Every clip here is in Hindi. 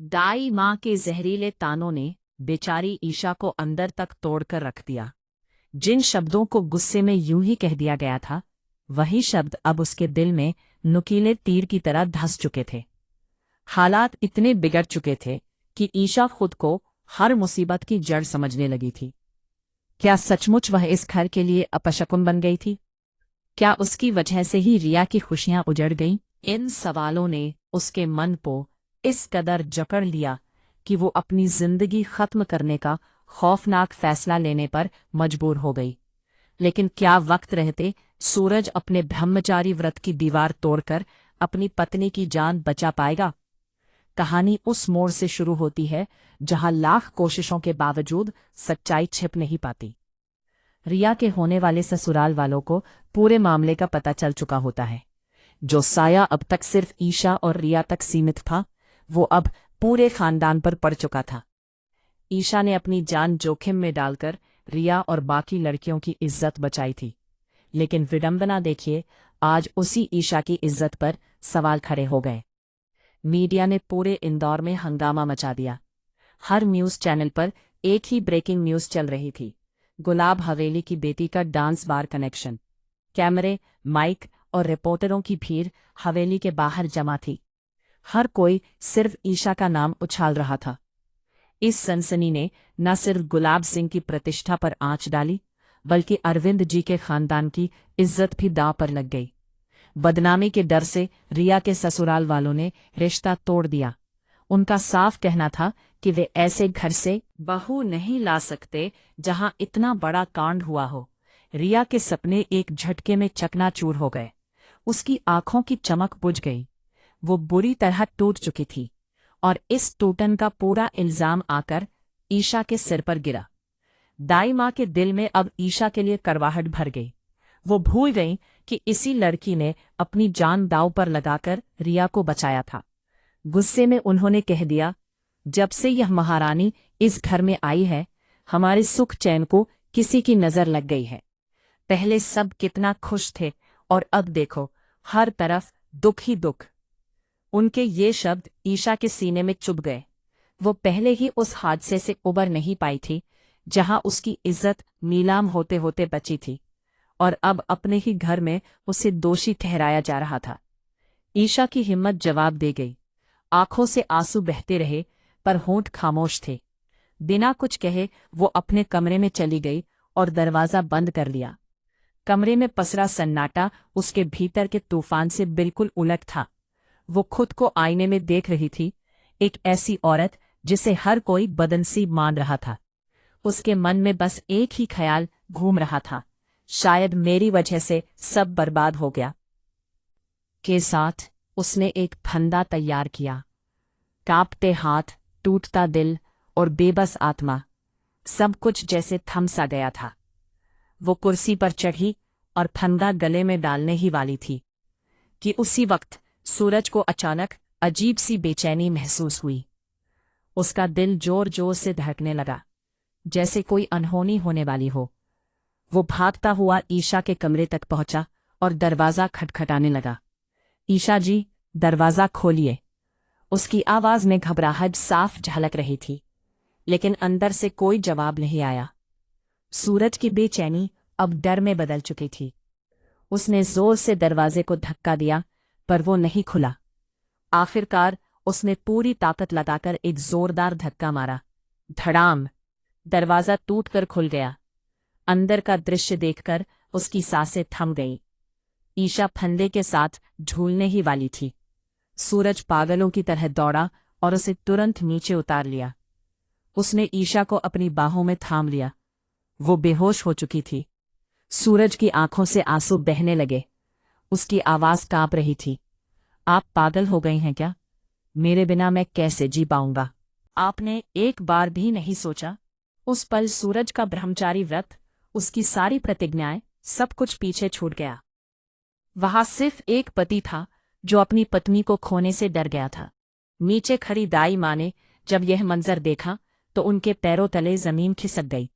दाई माँ के जहरीले तानों ने बेचारी ईशा को अंदर तक तोड़कर रख दिया। जिन शब्दों को गुस्से में यूं ही कह दिया गया था, वही शब्द अब उसके दिल में नुकीले तीर की तरह धंस चुके थे। हालात इतने बिगड़ चुके थे कि ईशा खुद को हर मुसीबत की जड़ समझने लगी थी। क्या सचमुच वह इस घर के लिए अपशकुन बन गई थी? क्या उसकी वजह से ही रिया की खुशियां उजड़ गईं? इन सवालों ने उसके मन को इस कदर जकड़ लिया कि वो अपनी जिंदगी खत्म करने का खौफनाक फैसला लेने पर मजबूर हो गई। लेकिन क्या वक्त रहते सूरज अपने ब्रह्मचारी व्रत की दीवार तोड़कर अपनी पत्नी की जान बचा पाएगा? कहानी उस मोड़ से शुरू होती है जहां लाख कोशिशों के बावजूद सच्चाई छिप नहीं पाती। रिया के होने वाले ससुराल वालों को पूरे मामले का पता चल चुका होता है। जो साया अब तक सिर्फ ईशा और रिया तक सीमित था, वो अब पूरे खानदान पर पड़ चुका था। ईशा ने अपनी जान जोखिम में डालकर रिया और बाकी लड़कियों की इज्जत बचाई थी, लेकिन विडंबना देखिए, आज उसी ईशा की इज्जत पर सवाल खड़े हो गए। मीडिया ने पूरे इंदौर में हंगामा मचा दिया। हर न्यूज़ चैनल पर एक ही ब्रेकिंग न्यूज़ चल रही थी। गुलाब हवेली की बेटी का डांस बार कनेक्शन। कैमरे, माइक और रिपोर्टरों की भीड़ हवेली के बाहर जमा थी। हर कोई सिर्फ ईशा का नाम उछाल रहा था। इस सनसनी ने न सिर्फ गुलाब सिंह की प्रतिष्ठा पर आंच डाली, बल्कि अरविंद जी के खानदान की इज्जत भी दांव पर लग गई। बदनामी के डर से रिया के ससुराल वालों ने रिश्ता तोड़ दिया। उनका साफ कहना था कि वे ऐसे घर से बहू नहीं ला सकते जहां इतना बड़ा कांड हुआ हो। रिया के सपने एक झटके में चकनाचूर हो गए। उसकी आंखों की चमक बुझ गई। वो बुरी तरह टूट चुकी थी और इस टूटन का पूरा इल्जाम आकर ईशा के सिर पर गिरा। दाई माँ के दिल में अब ईशा के लिए करवाहट भर गई। वो भूल गई कि इसी लड़की ने अपनी जान दांव पर लगाकर रिया को बचाया था। गुस्से में उन्होंने कह दिया, जब से यह महारानी इस घर में आई है, हमारे सुख चैन को किसी की नजर लग गई है। पहले सब कितना खुश थे और अब देखो, हर तरफ दुख ही दुख। उनके ये शब्द ईशा के सीने में चुभ गए। वो पहले ही उस हादसे से उबर नहीं पाई थी जहां उसकी इज्जत नीलाम होते होते बची थी, और अब अपने ही घर में उसे दोषी ठहराया जा रहा था। ईशा की हिम्मत जवाब दे गई। आंखों से आंसू बहते रहे, पर होंठ खामोश थे। बिना कुछ कहे वो अपने कमरे में चली गई और दरवाजा बंद कर लिया। कमरे में पसरा सन्नाटा उसके भीतर के तूफान से बिल्कुल उलट था। वो खुद को आईने में देख रही थी, एक ऐसी औरत जिसे हर कोई बदनसीब मान रहा था। उसके मन में बस एक ही ख्याल घूम रहा था, शायद मेरी वजह से सब बर्बाद हो गया। के साथ उसने एक फंदा तैयार किया। कांपते हाथ, टूटता दिल और बेबस आत्मा, सब कुछ जैसे थम सा गया था। वो कुर्सी पर चढ़ी और फंदा गले में डालने ही वाली थी कि उसी वक्त सूरज को अचानक अजीब सी बेचैनी महसूस हुई। उसका दिल जोर जोर से धड़कने लगा, जैसे कोई अनहोनी होने वाली हो। वो भागता हुआ ईशा के कमरे तक पहुंचा और दरवाजा खटखटाने लगा। ईशा जी, दरवाजा खोलिए। उसकी आवाज में घबराहट साफ झलक रही थी, लेकिन अंदर से कोई जवाब नहीं आया। सूरज की बेचैनी अब डर में बदल चुकी थी। उसने जोर से दरवाजे को धक्का दिया, पर वो नहीं खुला। आखिरकार उसने पूरी ताकत लगाकर एक जोरदार धक्का मारा। धड़ाम! दरवाजा टूटकर खुल गया। अंदर का दृश्य देखकर उसकी सांसें थम गईं। ईशा फंदे के साथ झूलने ही वाली थी। सूरज पागलों की तरह दौड़ा और उसे तुरंत नीचे उतार लिया। उसने ईशा को अपनी बाहों में थाम लिया। वो बेहोश हो चुकी थी। सूरज की आंखों से आंसू बहने लगे। उसकी आवाज कांप रही थी। आप पागल हो गई हैं क्या? मेरे बिना मैं कैसे जी पाऊंगा? आपने एक बार भी नहीं सोचा? उस पल सूरज का ब्रह्मचारी व्रत, उसकी सारी प्रतिज्ञाएं, सब कुछ पीछे छूट गया। वहां सिर्फ एक पति था जो अपनी पत्नी को खोने से डर गया था। नीचे खड़ी दाई माँ ने जब यह मंजर देखा तो उनके पैरों तले जमीन खिसक गई।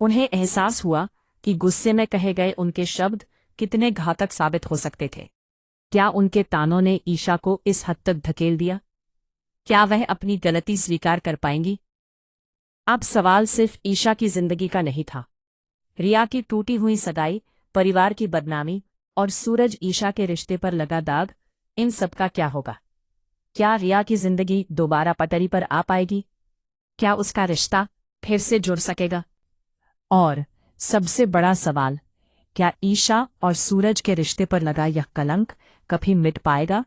उन्हें एहसास हुआ कि गुस्से में कहे गए उनके शब्द कितने घातक साबित हो सकते थे। क्या उनके तानों ने ईशा को इस हद तक धकेल दिया? क्या वह अपनी गलती स्वीकार कर पाएंगी? अब सवाल सिर्फ ईशा की जिंदगी का नहीं था। रिया की टूटी हुई सगाई, परिवार की बदनामी और सूरज ईशा के रिश्ते पर लगा दाग, इन सब का क्या होगा? क्या रिया की जिंदगी दोबारा पटरी पर आ पाएगी? क्या उसका रिश्ता फिर से जुड़ सकेगा? और सबसे बड़ा सवाल, क्या ईशा और सूरज के रिश्ते पर लगा यह कलंक कभी मिट पाएगा,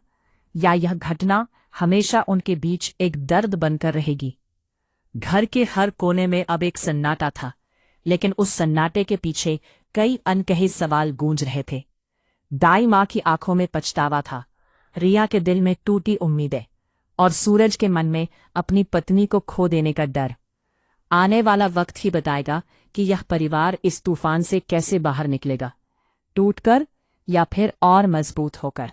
या यह घटना हमेशा उनके बीच एक दर्द बनकर रहेगी? घर के हर कोने में अब एक सन्नाटा था, लेकिन उस सन्नाटे के पीछे कई अनकहे सवाल गूंज रहे थे। दाई माँ की आंखों में पछतावा था, रिया के दिल में टूटी उम्मीदें, और सूरज के मन में अपनी पत्नी को खो देने का डर। आने वाला वक्त ही बताएगा कि यह परिवार इस तूफान से कैसे बाहर निकलेगा, टूटकर या फिर और मजबूत होकर।